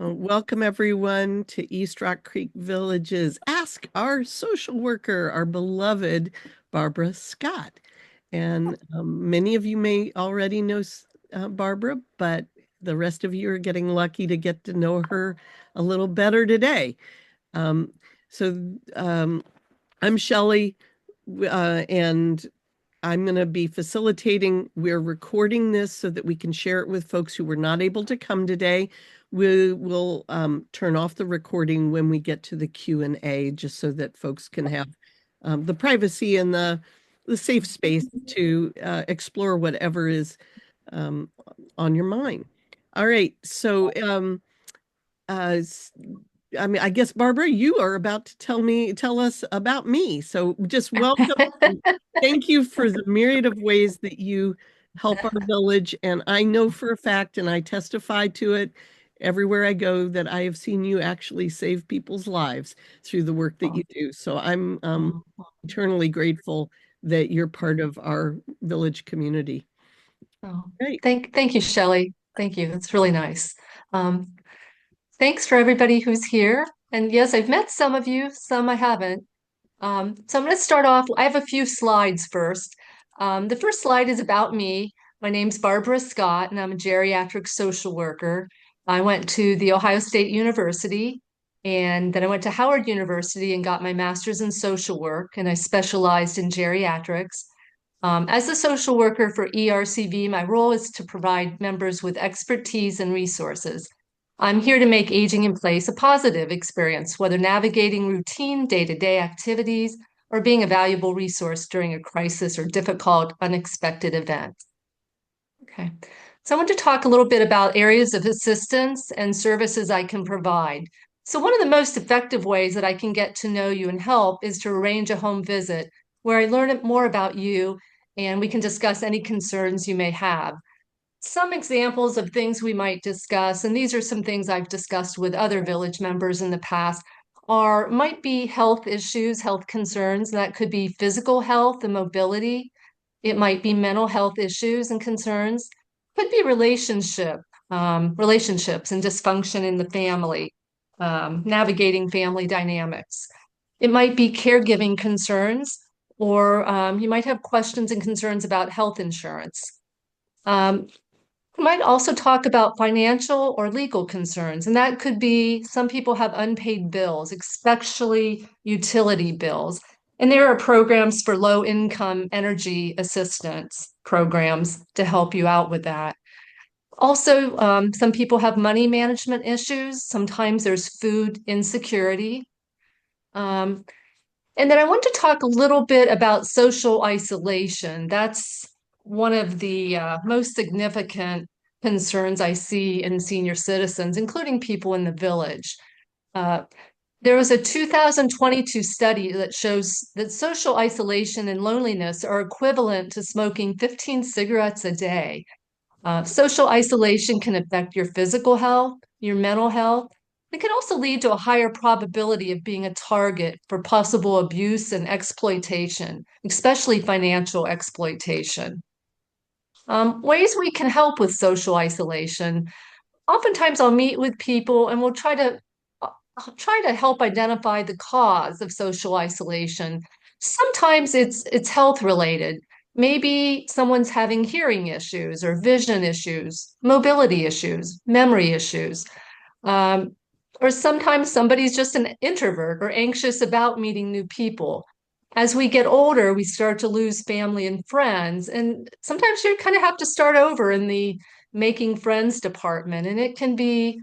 Welcome everyone to East Rock Creek Village's Ask Our Social Worker, our beloved Barbara Scott. And many of you may already know Barbara, but the rest of you are getting lucky to get to know her a little better today. Um, so I'm Shelley, and I'm going to be facilitating. We're recording this so that we can share it with folks who were not able to come today. We will turn off the recording when we get to the Q&A, just so that folks can have the privacy and the safe space to explore whatever is um, on your mind. All right, so uh, I mean, I guess Barbara, you are about to tell us about me. So just welcome. Thank you for the myriad of ways that you help our village. And I know for a fact, and I testify to it everywhere I go, that I have seen you actually save people's lives through the work that you do. So I'm eternally grateful that you're part of our village community. Oh, Great. thank you, Shelley. Thank you. That's really nice. Um, Thanks for everybody who's here. And yes, I've met some of you, some I haven't. So I'm going to start off. I have a few slides first. The first slide is about me. My name's Barbara Scott, and I'm a geriatric social worker. I went to the Ohio State University, and then I went to Howard University and got my master's in social work, and I specialized in geriatrics. As a social worker for ERCV, my role is to provide members with expertise and resources. I'm here to make aging in place a positive experience, whether navigating routine day-to-day activities or being a valuable resource during a crisis or difficult, unexpected event. Okay, so I want to talk a little bit about areas of assistance and services I can provide. So one of the most effective ways that I can get to know you and help is to arrange a home visit where I learn more about you and we can discuss any concerns you may have. Some examples of things we might discuss, and these are some things I've discussed with other village members in the past, might be health issues, health concerns. That could be physical health and mobility. It might be mental health issues and concerns. Could be relationships and dysfunction in the family, navigating family dynamics. It might be caregiving concerns, or you might have questions and concerns about health insurance. Um, we might also talk about financial or legal concerns, and that could be some people have unpaid bills, especially utility bills. And there are programs for low income energy assistance programs to help you out with that. Also, some people have money management issues. Sometimes there's food insecurity. Um, and then I want to talk a little bit about social isolation. That's one of the most significant concerns I see in senior citizens, including people in the village. Uh, there was a 2022 study that shows that social isolation and loneliness are equivalent to smoking 15 cigarettes a day. Social isolation can affect your physical health, your mental health. It can also lead to a higher probability of being a target for possible abuse and exploitation, especially financial exploitation. Ways we can help with social isolation. Oftentimes, I'll meet with people and we'll I'll try to help identify the cause of social isolation. Sometimes it's health related. Maybe someone's having hearing issues or vision issues, mobility issues, memory issues. Um, or sometimes somebody's just an introvert or anxious about meeting new people. As we get older, we start to lose family and friends, and sometimes you kind of have to start over in the making friends department, and it can be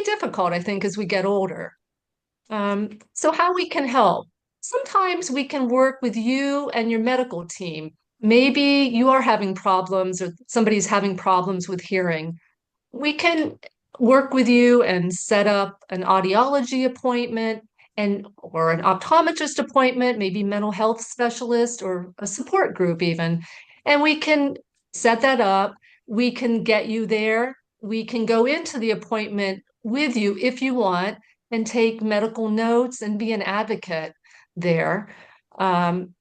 difficult, I think, as we get older. So how we can help? Sometimes we can work with you and your medical team. Maybe you are having problems or somebody's having problems with hearing. We can work with you and set up an audiology appointment and or an optometrist appointment, maybe mental health specialist or a support group even. And we can set that up. We can get you there. We can go into the appointment with you if you want and take medical notes and be an advocate there. Um,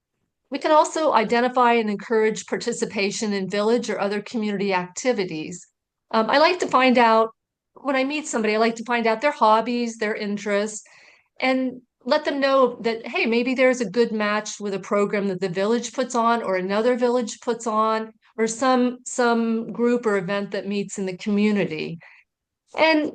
we can also identify and encourage participation in village or other community activities. I like to find out when I meet somebody, I like to find out their hobbies, their interests, and let them know that, hey, maybe there's a good match with a program that the village puts on or another village puts on or some group or event that meets in the community. And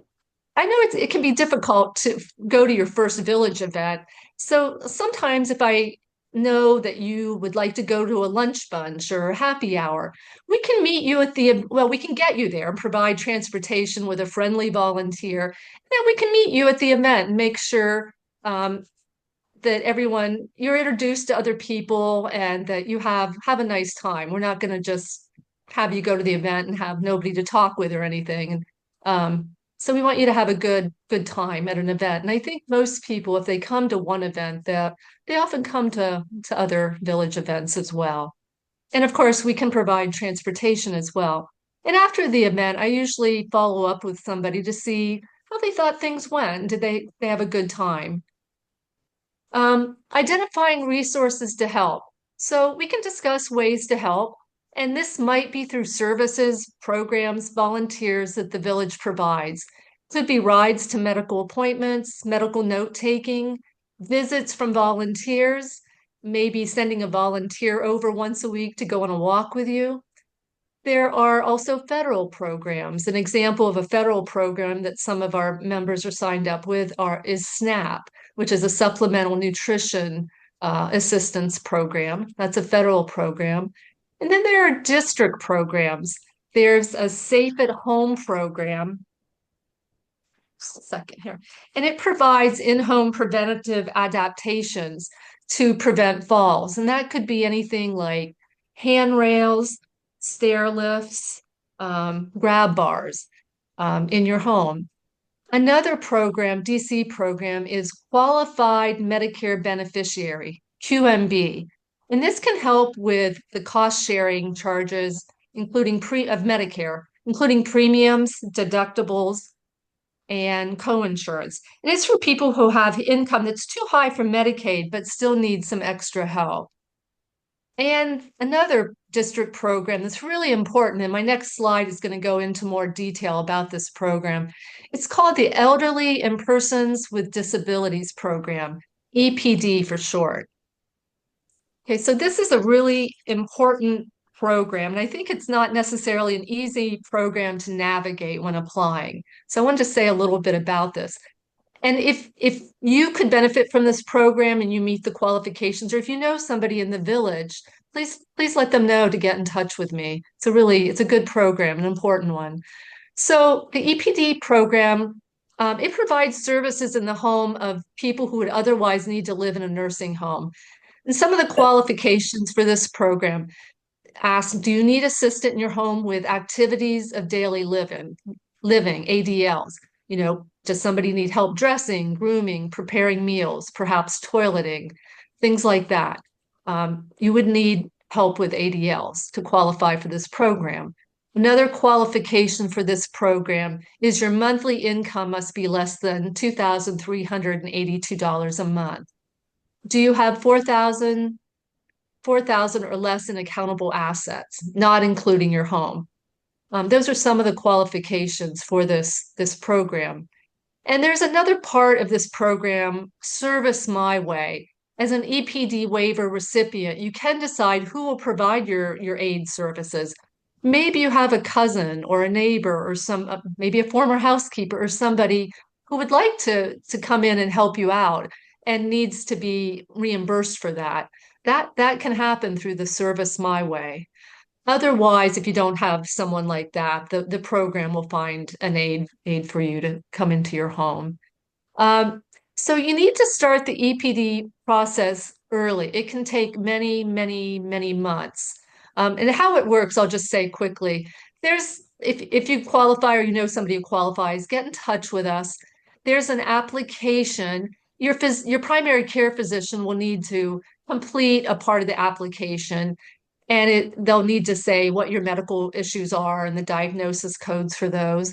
I know it can be difficult to go to your first village event. So sometimes if I know that you would like to go to a lunch bunch or a happy hour, we can meet you at well, we can get you there and provide transportation with a friendly volunteer. And then we can meet you at the event and make sure um, that you're introduced to other people and that you have a nice time. We're not going to just have you go to the event and have nobody to talk with or anything. And so we want you to have a good time at an event. And I think most people, if they come to one event, that they often come to other village events as well. And of course, we can provide transportation as well. And after the event, I usually follow up with somebody to see how they thought things went. Did they have a good time? Identifying resources to help. So we can discuss ways to help, and this might be through services, programs, volunteers that the village provides. Could be rides to medical appointments, medical note taking, visits from volunteers, maybe sending a volunteer over once a week to go on a walk with you. There are also federal programs. An example of a federal program that some of our members are signed up with is SNAP, which is a supplemental nutrition assistance program. That's a federal program. And then there are district programs. There's a Safe at Home program. Just a second here. And it provides in-home preventative adaptations to prevent falls. And that could be anything like handrails, stair lifts, grab bars in your home. Another program, DC program, is Qualified Medicare Beneficiary, QMB. And this can help with the cost sharing charges, of Medicare, including premiums, deductibles, and co-insurance. And it's for people who have income that's too high for Medicaid, but still need some extra help. And another district program that's really important, and my next slide is going to go into more detail about this program. It's called the Elderly and Persons with Disabilities Program, EPD for short. Okay, so this is a really important program, and I think it's not necessarily an easy program to navigate when applying. So I wanted to say a little bit about this. And if you could benefit from this program and you meet the qualifications, or if you know somebody in the village, please let them know to get in touch with me. It's a good program, an important one. So the EPD program, it provides services in the home of people who would otherwise need to live in a nursing home. And some of the qualifications for this program ask, do you need assistance in your home with activities of daily living, ADLs? Does somebody need help dressing, grooming, preparing meals, perhaps toileting, things like that? You would need help with ADLs to qualify for this program. Another qualification for this program is your monthly income must be less than $2,382 a month. Do you have 4,000 or less in accountable assets, not including your home? Those are some of the qualifications for this program. And there's another part of this program, Service My Way. As an EPD waiver recipient, you can decide who will provide your aid services. Maybe you have a cousin or a neighbor or maybe a former housekeeper or somebody who would like to come in and help you out and needs to be reimbursed for that. That can happen through the Service My Way. Otherwise, if you don't have someone like that, the program will find an aid for you to come into your home. So you need to start the EPD process early. It can take many, many, many months. And how it works, I'll just say quickly. If you qualify or you know somebody who qualifies, get in touch with us. There's an application. Your primary care physician will need to complete a part of the application, and they'll need to say what your medical issues are and the diagnosis codes for those,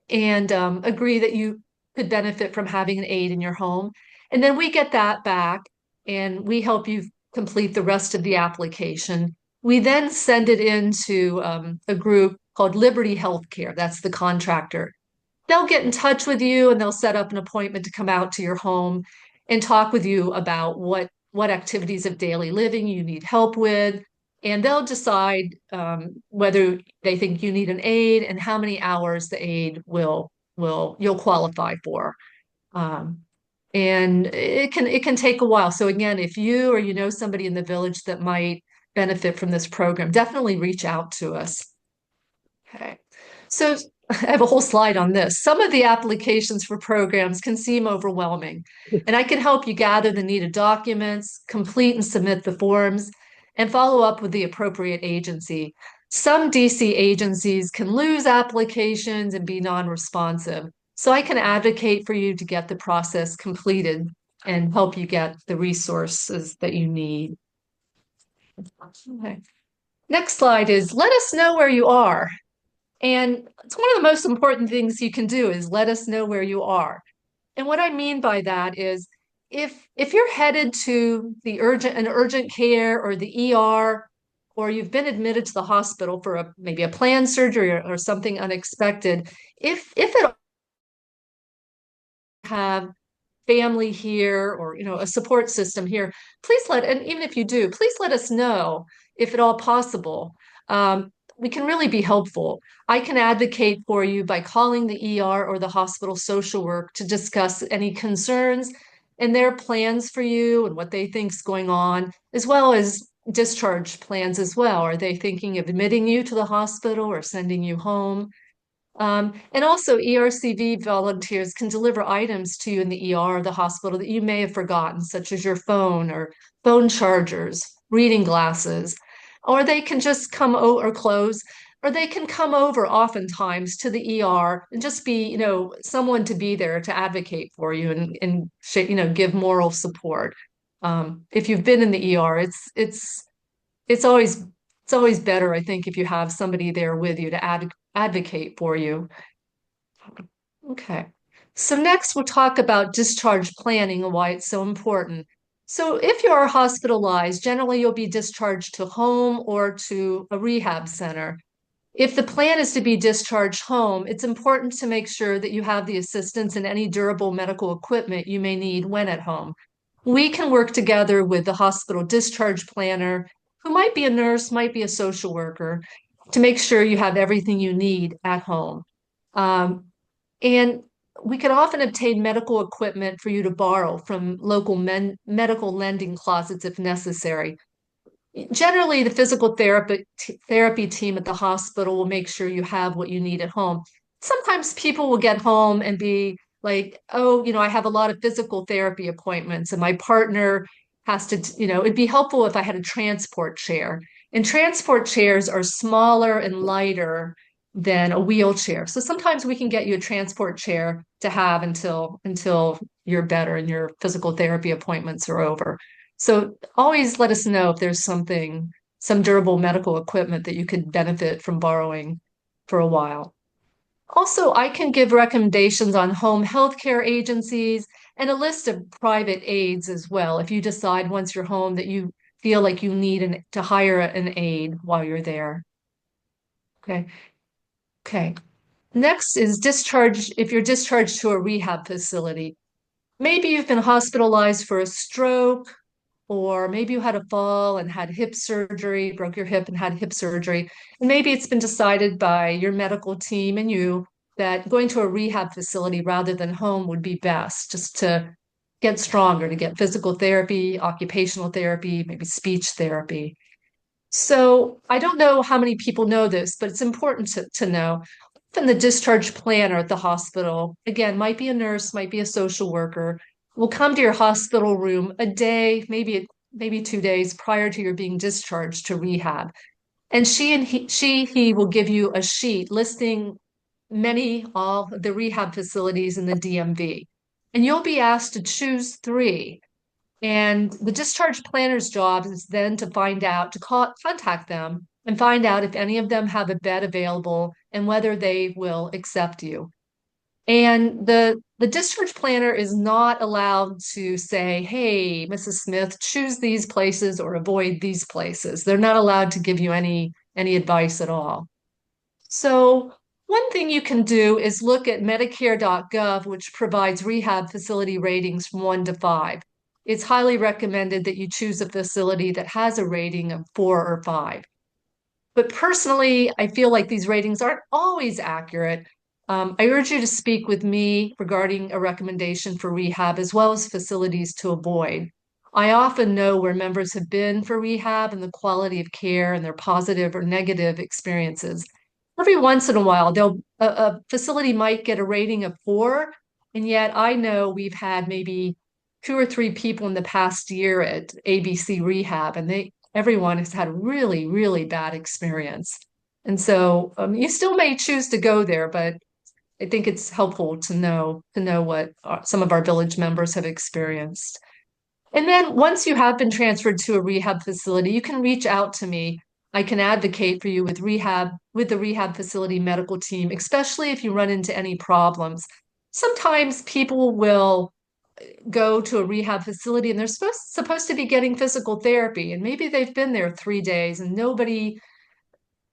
and agree that you could benefit from having an aide in your home. And then we get that back and we help you complete the rest of the application. We then send it into a group called Liberty Healthcare. That's the contractor. they'll get in touch with you and they'll set up an appointment to come out to your home and talk with you about what activities of daily living you need help with. And they'll decide whether they think you need an aid and how many hours the aid will you'll qualify for. Um, and it can take a while. So again, if you or you know somebody in the village that might benefit from this program, definitely reach out to us. Okay. So I have a whole slide on this. Some of the applications for programs can seem overwhelming, and I can help you gather the needed documents, complete and submit the forms, and follow up with the appropriate agency. Some DC agencies can lose applications and be non-responsive. So I can advocate for you to get the process completed and help you get the resources that you need. Okay. Next slide is let us know where you are. And it's one of the most important things you can do is let us know where you are. And what I mean by that is if you're headed to the urgent care or the ER, or you've been admitted to the hospital for maybe a planned surgery or something unexpected, if it have family here or a support system here, and even if you do, please let us know if at all possible. We can really be helpful. I can advocate for you by calling the ER or the hospital social work to discuss any concerns and their plans for you and what they think's going on, as well as discharge plans as well. Are they thinking of admitting you to the hospital or sending you home? And also, ERCV volunteers can deliver items to you in the ER or the hospital that you may have forgotten, such as your phone or phone chargers, reading glasses, or they can just come or clothes, or they can come over oftentimes to the ER and just be, someone to be there to advocate for you and give moral support. If you've been in the ER, it's always it's always better, I think, if you have somebody there with you to advocate for you. Okay. So next we'll talk about discharge planning and why it's so important. So if you are hospitalized, generally you'll be discharged to home or to a rehab center. If the plan is to be discharged home, it's important to make sure that you have the assistance and any durable medical equipment you may need when at home. We can work together with the hospital discharge planner, who might be a nurse, might be a social worker, to make sure you have everything you need at home. Um, and we can often obtain medical equipment for you to borrow from local medical lending closets if necessary. Generally, the physical therapy team at the hospital will make sure you have what you need at home. Sometimes people will get home and be like, oh, I have a lot of physical therapy appointments, and my partner has to, it'd be helpful if I had a transport chair. And transport chairs are smaller and lighter than a wheelchair. So sometimes we can get you a transport chair to have until you're better and your physical therapy appointments are over. So always let us know if there's some durable medical equipment that you could benefit from borrowing for a while. Also, I can give recommendations on home healthcare agencies and a list of private aides as well. If you decide once you're home that you feel like you need to hire an aide while you're there. Okay. Okay. Next is discharge. If you're discharged to a rehab facility, maybe you've been hospitalized for a stroke, or maybe you had a fall and had hip surgery, broke your hip and had hip surgery. And maybe it's been decided by your medical team and you that going to a rehab facility rather than home would be best, just to get stronger, to get physical therapy, occupational therapy, maybe speech therapy. So I don't know how many people know this, but it's important to know. Often the discharge planner at the hospital, again, might be a nurse, might be a social worker, will come to your hospital room a day, maybe 2 days prior to your being discharged to rehab. And he will give you a sheet listing all the rehab facilities in the DMV. And you'll be asked to choose three. And the discharge planner's job is then to contact them and find out if any of them have a bed available and whether they will accept you. And the discharge planner is not allowed to say, hey, Mrs. Smith, choose these places or avoid these places. They're not allowed to give you any advice at all. So One thing you can do is look at Medicare.gov, which provides rehab facility ratings from 1 to 5. It's highly recommended that you choose a facility that has a rating of 4 or 5. But personally, I feel like these ratings aren't always accurate. I urge you to speak with me regarding a recommendation for rehab as well as facilities to avoid. I often know where members have been for rehab and the quality of care and their positive or negative experiences. Every once in a while, a facility might get a rating of 4, and yet I know we've had maybe 2 or 3 people in the past year at ABC Rehab, and everyone has had a really, really bad experience. And so you still may choose to go there, but I think it's helpful to know what some of our village members have experienced. And then once you have been transferred to a rehab facility, you can reach out to me. I can advocate for you with the rehab facility medical team, especially if you run into any problems. Sometimes people will go to a rehab facility and they're supposed to be getting physical therapy, and maybe they've been there 3 days and nobody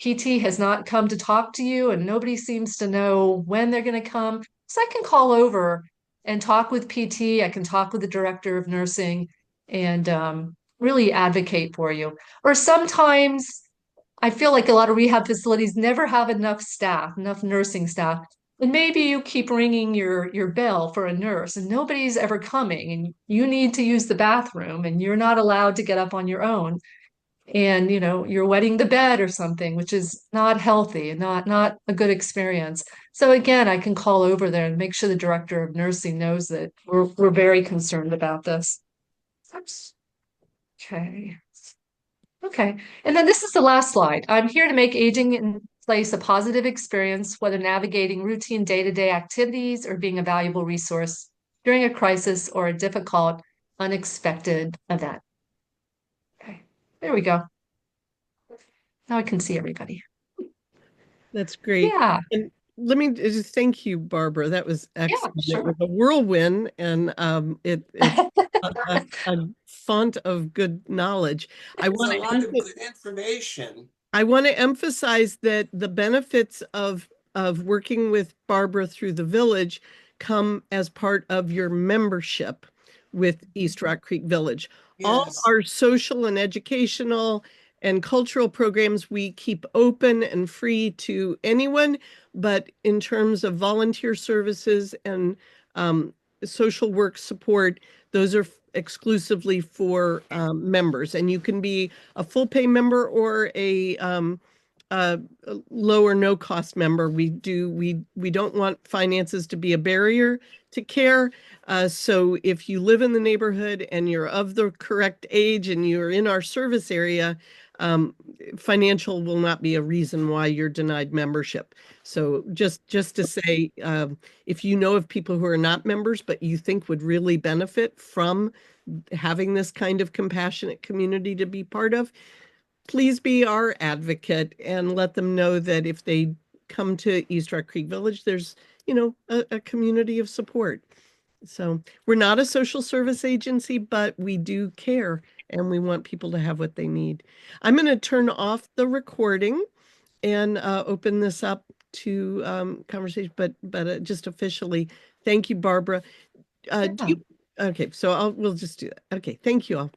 PT has not come to talk to you, and nobody seems to know when they're going to come. So I can call over and talk with PT. I can talk with the director of nursing and really advocate for you. Or sometimes I feel like a lot of rehab facilities never have enough staff, enough nursing staff. And maybe you keep ringing your bell for a nurse and nobody's ever coming, and you need to use the bathroom and you're not allowed to get up on your own. And you're wetting the bed or something, which is not healthy and not a good experience. So again, I can call over there and make sure the director of nursing knows that we're very concerned about this. Oops. Okay. Okay. And then this is the last slide. I'm here to make aging in place a positive experience, whether navigating routine day-to-day activities or being a valuable resource during a crisis or a difficult, unexpected event. Okay. There we go. Now I can see everybody. That's great. Yeah. And let me just thank you, Barbara. That was Yeah, excellent. It was sure. a whirlwind, and it's a font of good knowledge. I It's a want lot of to good information. I want to emphasize that the benefits of working with Barbara through the village come as part of your membership with East Rock Creek Village. All Yes. our social and educational and cultural programs we keep open and free to anyone, but in terms of volunteer services and social work support, those are exclusively for members, and you can be a full pay member or a low or no cost member. We don't want finances to be a barrier to care. So if you live in the neighborhood and you're of the correct age and you're in our service area, financial will not be a reason why you're denied membership. So just to say, if you know of people who are not members but you think would really benefit from having this kind of compassionate community to be part of, please be our advocate and let them know that if they come to East Rock Creek Village, there's, a community of support. So we're not a social service agency, but we do care and we want people to have what they need. I'm going to turn off the recording and open this up to conversation, but just officially, thank you, Barbara. Do Yeah. you, okay, so we'll just do that. Okay, thank you all.